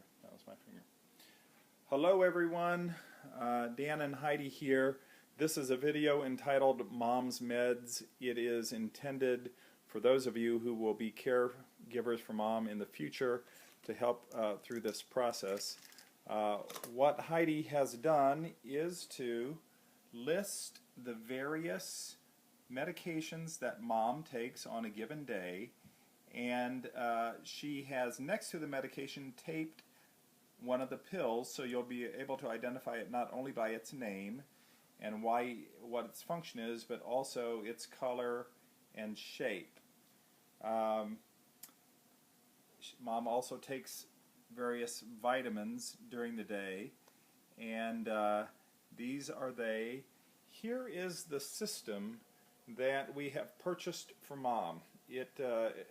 Sorry, that was my finger. Hello everyone, Dan and Heidi here. This is a video entitled Mom's Meds. It is intended for those of you who will be caregivers for Mom in the future to help through this process. What Heidi has done is to list the various medications that Mom takes on a given day, and she has next to the medication taped one of the pills, so you'll be able to identify it not only by its name and what its function is, but also its color and shape. Mom also takes various vitamins during the day, and these are they. Here is the system that we have purchased for Mom. It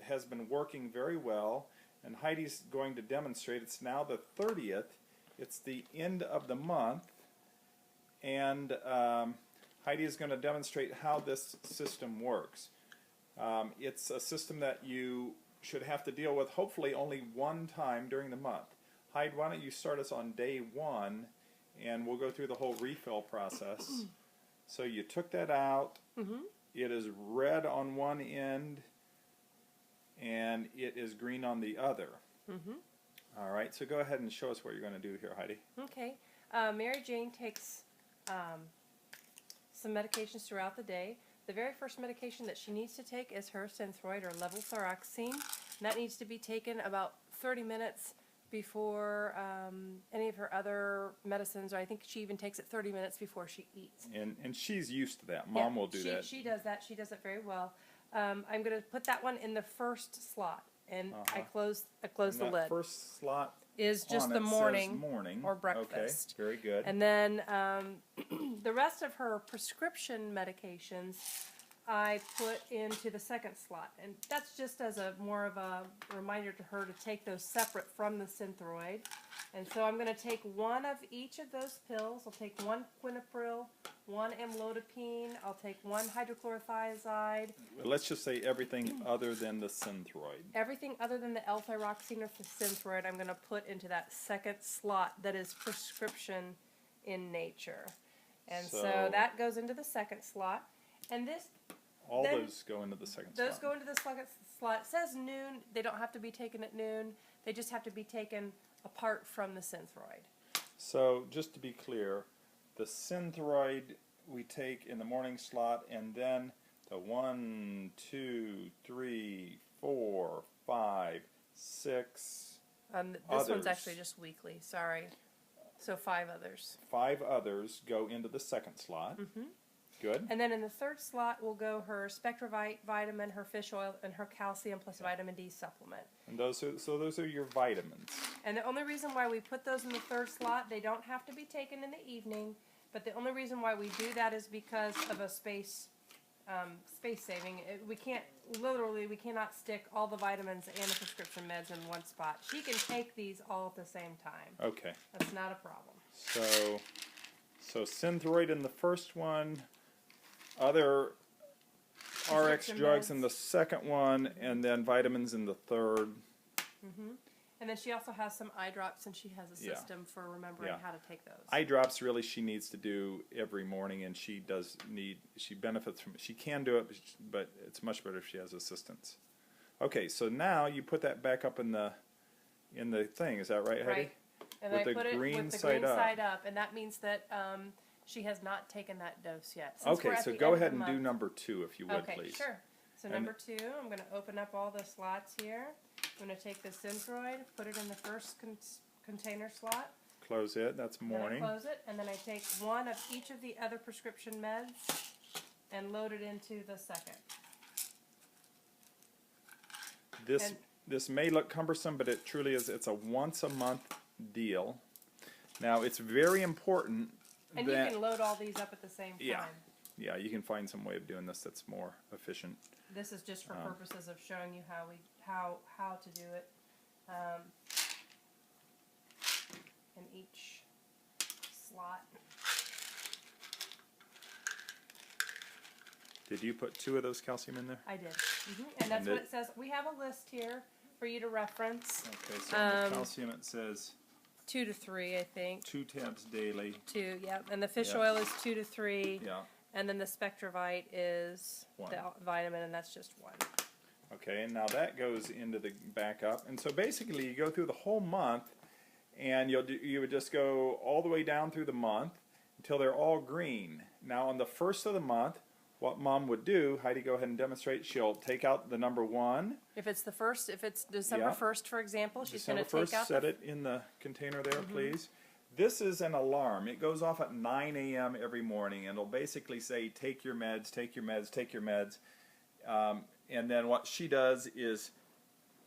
has been working very well, and Heidi's going to demonstrate. It's now the 30th. It's the end of the month, and Heidi is going to demonstrate how this system works. It's a system that you should have to deal with hopefully only one time during the month. Heidi, why don't you start us on day 1, and we'll go through the whole refill process. So you took that out. It is red on one end, and it is green on the other. All right, so go ahead and show us what you're going to do here, Heidi. Okay. Mary Jane takes some medications throughout the day. The very first medication that she needs to take is her Synthroid or levothyroxine. And that needs to be taken about 30 minutes before any of her other medicines, or I think she even takes it 30 minutes before she eats. And she's used to that. Mom will do that. She does that. She does it very well. I'm going to put that one in the first slot, and I close the lid. First slot is just the morning or breakfast. Okay, very good. And then the rest of her prescription medications I put into the second slot, and that's just as more of a reminder to her to take those separate from the Synthroid. And so I'm going to take one of each of those pills. I'll take one quinapril, one amlodipine, I'll take one hydrochlorothiazide. Let's just say everything other than the Synthroid. Everything other than the L-thyroxine or the Synthroid I'm going to put into that second slot that is prescription in nature. And so that goes into the second slot. And those go into the second slot. Those go into the second slot. It says noon. They don't have to be taken at noon. They just have to be taken apart from the Synthroid. So just to be clear, the Synthroid we take in the morning slot, and then the 1, 2, 3, 4, 5, 6 this others. One's actually just weekly. Sorry. So 5 others. 5 others go into the second slot. Good. And then in the third slot will go her Spectravite vitamin, her fish oil, and her calcium plus vitamin D supplement. And those are your vitamins. And the only reason why we put those in the third slot, they don't have to be taken in the evening, but the only reason why we do that is because of a space saving. We cannot stick all the vitamins and the prescription meds in one spot. She can take these all at the same time. Okay. That's not a problem. So Synthroid in the first one, other RX drugs in the second one, and then vitamins in the third. And then she also has some eye drops, and she has a system for remembering how to take those. Eye drops really she needs to do every morning, and she benefits from it. She can do it, but it's much better if she has assistance. Okay, so now you put that back up in the thing. Is that right, Heidi? Right. And with I put it with the green side up, and that means that she has not taken that dose yet. Okay, so go ahead and do number 2 if you would, please. Okay, sure. So number 2, I'm going to open up all the slots here. I'm going to take the Synthroid, put it in the first container slot. Close it. That's morning. Then I close it, and then I take one of each of the other prescription meds and load it into the second. This may look cumbersome, but it truly is. It's a once-a-month deal. Now, it's very important and you can load all these up at the same time. Yeah, you can find some way of doing this that's more efficient. This is just for purposes of showing you how to do it in each slot. Did you put 2 of those calcium in there? I did. And that's what it says. We have a list here for you to reference. Okay, so on the calcium it says 2 to 3, I think. 2 tabs daily. 2, yeah. And the fish Yeah. oil is 2 to 3. Yeah. And then the Spectravite is 1. the vitamin, and that's just 1. Okay, and now that goes into the backup. And so basically you go through the whole month, and you would just go all the way down through the month until they're all green. Now on the first of the month, what Mom would do, Heidi, go ahead and demonstrate. She'll take out the number 1. If it's the first, if it's December Yeah. 1st, for example, she's going December to take 1st, out set it in the container there, please. This is an alarm. It goes off at 9 a.m. every morning, and it'll basically say, take your meds, take your meds, take your meds. And then what she does is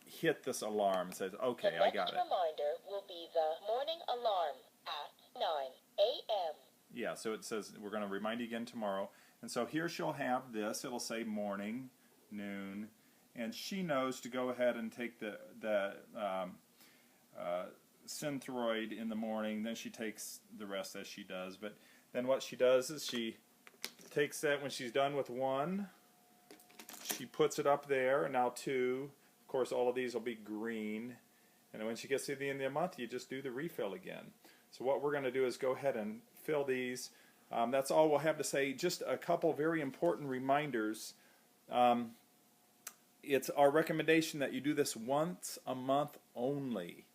hit this alarm and says, okay, The I got next it. reminder will be the morning alarm at 9 a.m. Yeah, so it says we're going to remind you again tomorrow. And so here she'll have this. It'll say morning, noon, and she knows to go ahead and take the Synthroid in the morning. Then she takes the rest as she does. But then what she does is she takes that when she's done with 1. She puts it up there. Now 2. Of course, all of these will be green. And when she gets to the end of the month, you just do the refill again. So what we're going to do is go ahead and fill these. That's all we'll have to say. Just a couple very important reminders. It's our recommendation that you do this once a month only,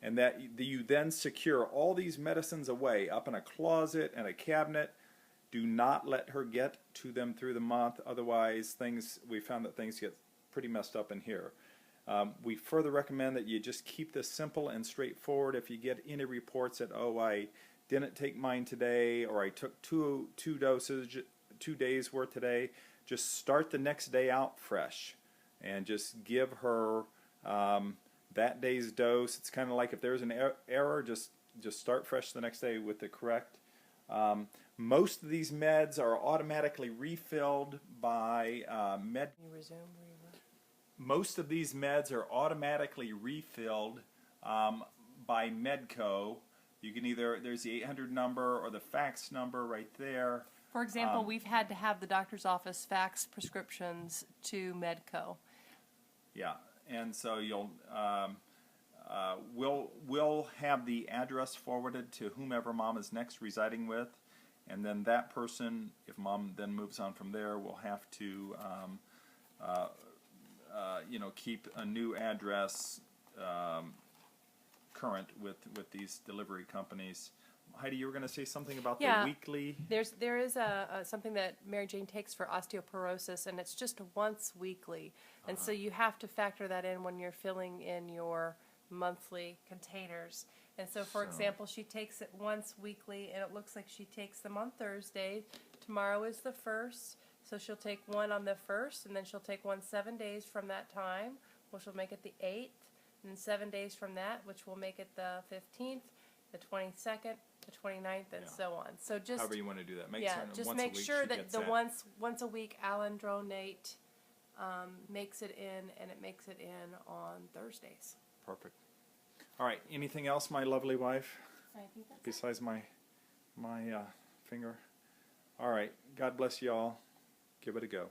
and that you then secure all these medicines away up in a closet and a cabinet. Do not let her get to them through the month. Otherwise, we found that things get pretty messed up in here. We further recommend that you just keep this simple and straightforward. If you get any reports that, oh, I didn't take mine today, or I took two days worth today, just start the next day out fresh and just give her that day's dose. It's kind of like if there's an error, just start fresh the next day with the correct. Most of these meds are automatically refilled by Can you resume where you were? Most of these meds are automatically refilled by Medco. You can either, there's the 800 number or the fax number right there. For example, we've had to have the doctor's office fax prescriptions to Medco. Yeah, and so we'll have the address forwarded to whomever Mom is next residing with, and then that person, if Mom then moves on from there, will have to keep a new address current with these delivery companies. Heidi, you were going to say something about the weekly. There is something that Mary Jane takes for osteoporosis, and it's just once weekly, and so you have to factor that in when you're filling in your monthly containers. And so, for example, she takes it once weekly, and it looks like she takes them on Thursday. Tomorrow is the 1st, so she'll take one on the 1st, and then she'll take one 7 days from that time, which will make it the 8th, and then 7 days from that, which will make it the 15th, the 22nd, the 29th, and so on. So just however you want to do that. just once make a week sure she that gets the once a week alendronate makes it in, and it makes it in on Thursdays. Perfect. All right. Anything else, my lovely wife, I think that's besides my finger? All right. God bless you all. Give it a go.